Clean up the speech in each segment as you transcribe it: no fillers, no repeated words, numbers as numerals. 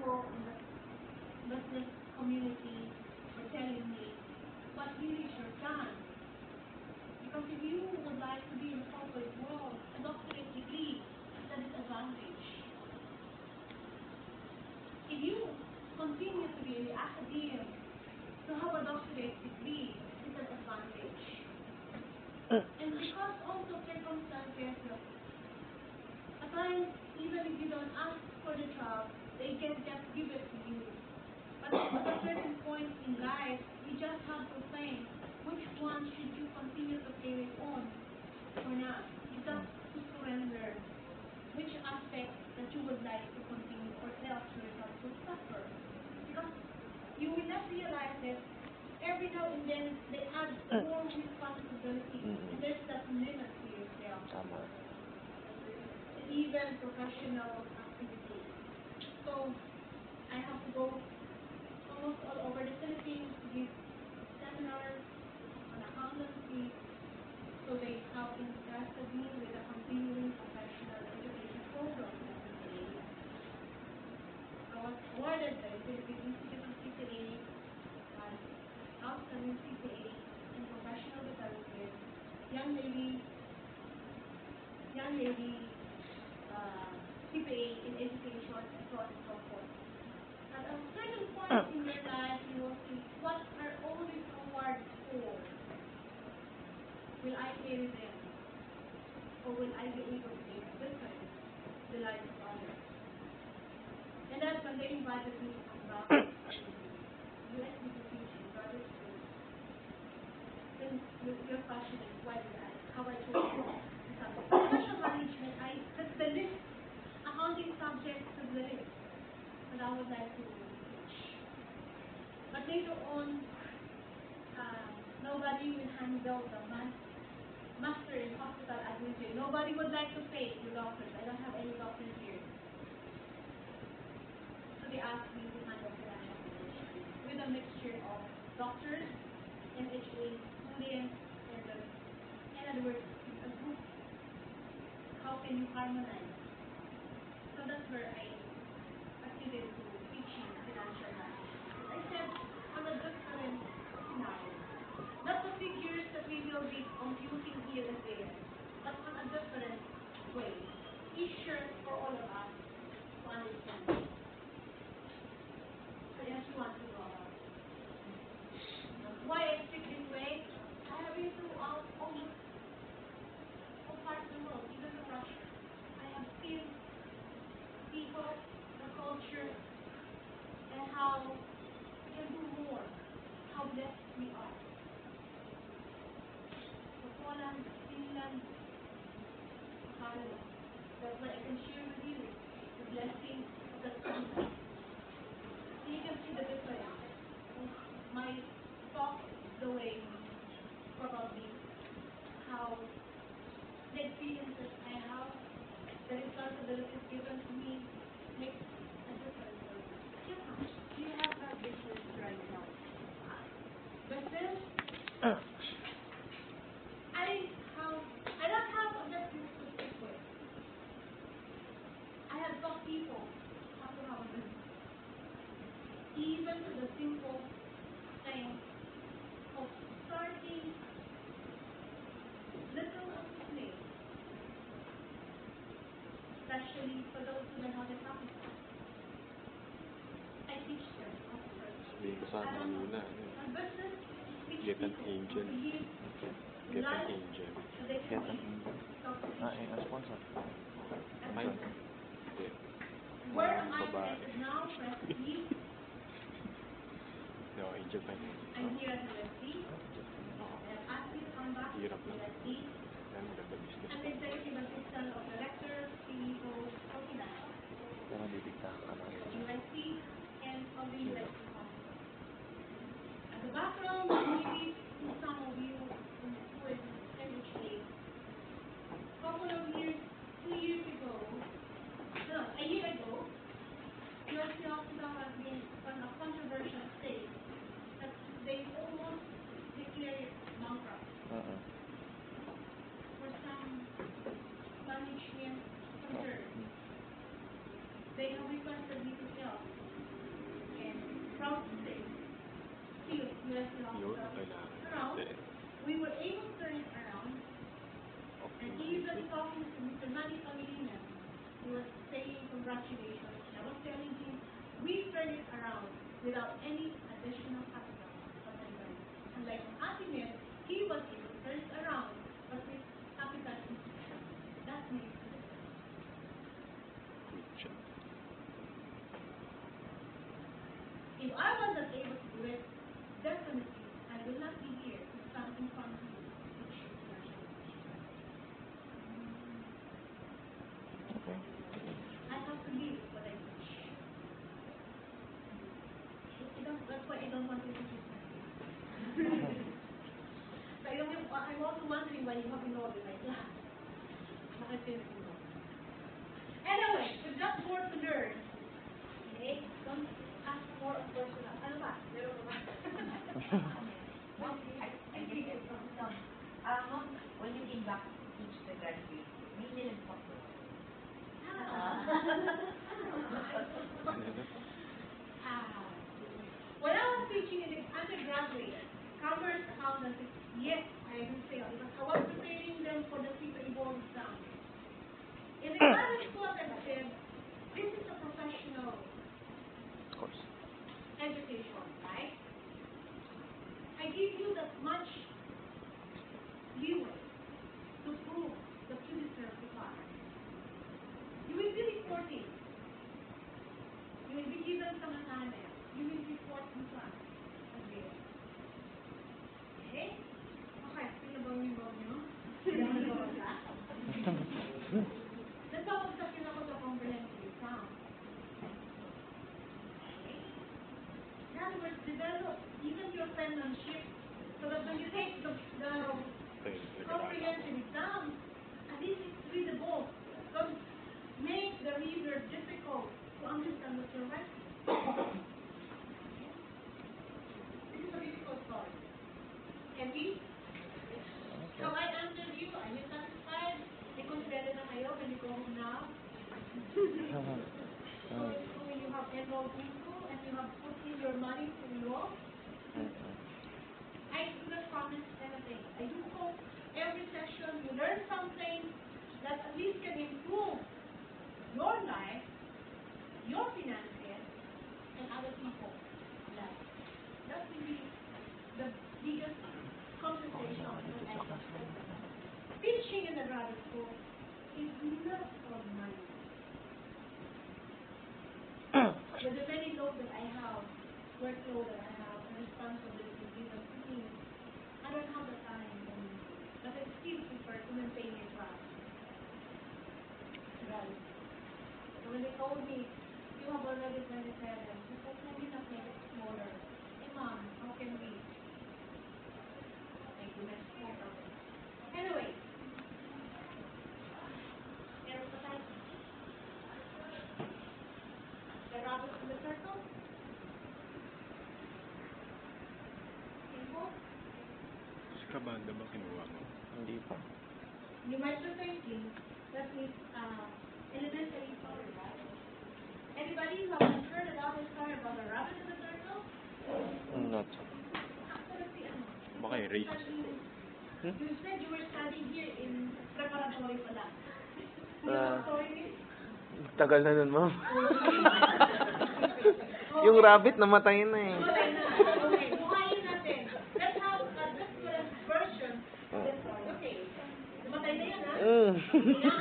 people in the business community were telling me, what really is your plan? Because if you would like to be in the corporate world, a doctorate degree is a disadvantage. If you continue to be in the academia, to have a doctorate degree is an advantage. And because also circumstances, at times, even if you don't ask for the job, they can just give it to you. But at a certain point in life, you just have to think, which one should you continue to carry on or not? You just to surrender which aspect that you would like to continue, or else you will have to suffer. Because you will not realize that every now and then they add more responsibility, and there's that limit to yourself. Even professional activity. So I have to go almost all over the Philippines to give seminars on accountancy. So they have interested me with a continuing professional education program. I was awarded by the Philippine Institute of CPA as outstanding CPA in professional development, young lady CPA in education, and so on and so forth. At a certain point in your life, you will see, what are all these awards for? Will I carry them? Or will I be able to make a difference in the lives of others? And that's when they invited me to come back to US institution, graduate school. Then your question is, why did I? How I chose financial management, that's the list. Accounting subjects is the list that I would like to teach. But later on, nobody will handle the master in hospital administration. Nobody would like to pay your doctors. I don't have any doctors here. So they asked me to handle financial management with a mixture of doctors, MHA, students, and in other words, a group. How can you harmonize? So that's where I acceded to teaching financial management. I said, on a different scenario. Not the figures that we will be computing here and there, but on a different way. Easier for all of us to understand. So yes, you want to know about it. Why I speak this way? I have been throughout almost all parts of the world, even to Russia. I have seen people, the culture, and how we can do more, how blessed we are. So Poland, Finland, Canada, that's what I can share with you, the blessing of the country. So you can see the difference. My talk is the way, probably, how the experiences I have, the responsibilities given to me, makes a difference. Yes, ma'am. Do you have a business right now? Business? I don't have a business to speak with. I have taught people how to have a business. Even to the simple thing of starting little place, especially for those who don't have the capital. I teach them how to start. Sana muna. A business teach Get an people angel. how to live Get an life angel. so they can Get an be angel. self-sufficient. Sponsor. And Hindi. where am I Babae. present now, presently? Hindi ako angel pa yun. I'm here at USC. I have asked you to come back to Hirap lang. USC. Kaya maganda business I'm ko. executive assistant of director, CEO, of finance Pero bibigta ka na. of USC and of the USC Hospital. As a background, maybe some of you who is MHA, couple of years, 2 years ago, no, a year ago, USC Hospital has been on a controversial state that they almost declared bankrupt for some management concerns. They have requested me to help investigating Yun, officer kailangan around, natin. we were able to turn it around. And even talking to Mr. Manny Pangilinan, he was saying congratulations. I was telling him, we turned it around without any additional capital from anybody. Unlike Atimet, he was able to turn it around, but with capital infusion. That makes a difference. Good job. If I wasn't able to do it, definitely I will not be here to stand in front of you and teach you financial education. Okay. I have to live what I teach. That's why I don't want to teach my kids. So I'm also wondering why you have enrolled in my class. Bakit kayo nag-enroll? Anyway, we've got more to learn. Okay? Don't ask more of personal. Ano ba? Meron ko ba? I get it. When you came back to teach the graduate, may nilang po. When I was teaching in the undergraduate, commerce accountancy, yes, I will fail because I was preparing them for the CPA board exam. In the graduate school, I said, this is a professional Of course. education, right? I give you that much leeway to prove that you deserve the class. You will be reporting. You will be given some assignment. You will report in class as well. Okay? Okay, sino ba yung log nyo? Nagpapagsakin ako sa comprehensive exam. Okay? In other words, develop even your penmanship so that when you take the comprehensive exam, at least it's readable. Don't make the reader difficult to understand what you're writing. This is a difficult story. Happy? Have I answered you? Are you satisfied? May consider na kayo when you go home now? So when you have enrolled into and you have put in your money to enroll, I do not promise anything. I do hope every session you learn something that at least can improve your life, your finances, and other people's lives. That will be the biggest compensation that I can do. Teaching in the graduate school is not for money. With the many load that I have, workload that I have, and responsibility given to me, I don't have the time, but I still prefer to maintain my class. Right. So when they told me, you have already 27, you said, can we not make it smaller? Hey mom, how can we? Thank you, next quarter. Anyway, meron pa tayo. The rabbit in the circle? Simple? Si Kabanda ba kinuha mo? Hindi pa. You might be thinking that means elementary story, right? Anybody who has heard about the story about the rabbit in the circle? Not. Absolutely. Baka erase. You said you were studying here in preparatory pala. You Ah. know story is? Tagal na nun, ma'am. Yung rabbit namatay na eh. Okay na. Okay, buhayin natin. Let's have a different version of the story. Okay. Namatay na yan, ha? Mm. Okay na?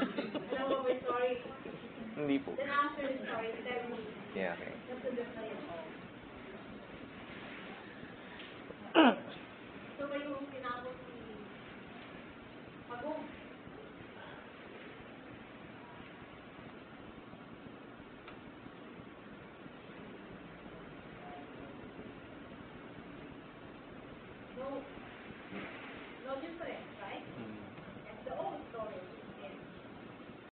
Alam mo ba yung story? Hindi po. Then after the story, tell me. Yeah, okay. That's the difference. So ba yung tinapos ni Pagong? No difference, right? Mm. That's the old story.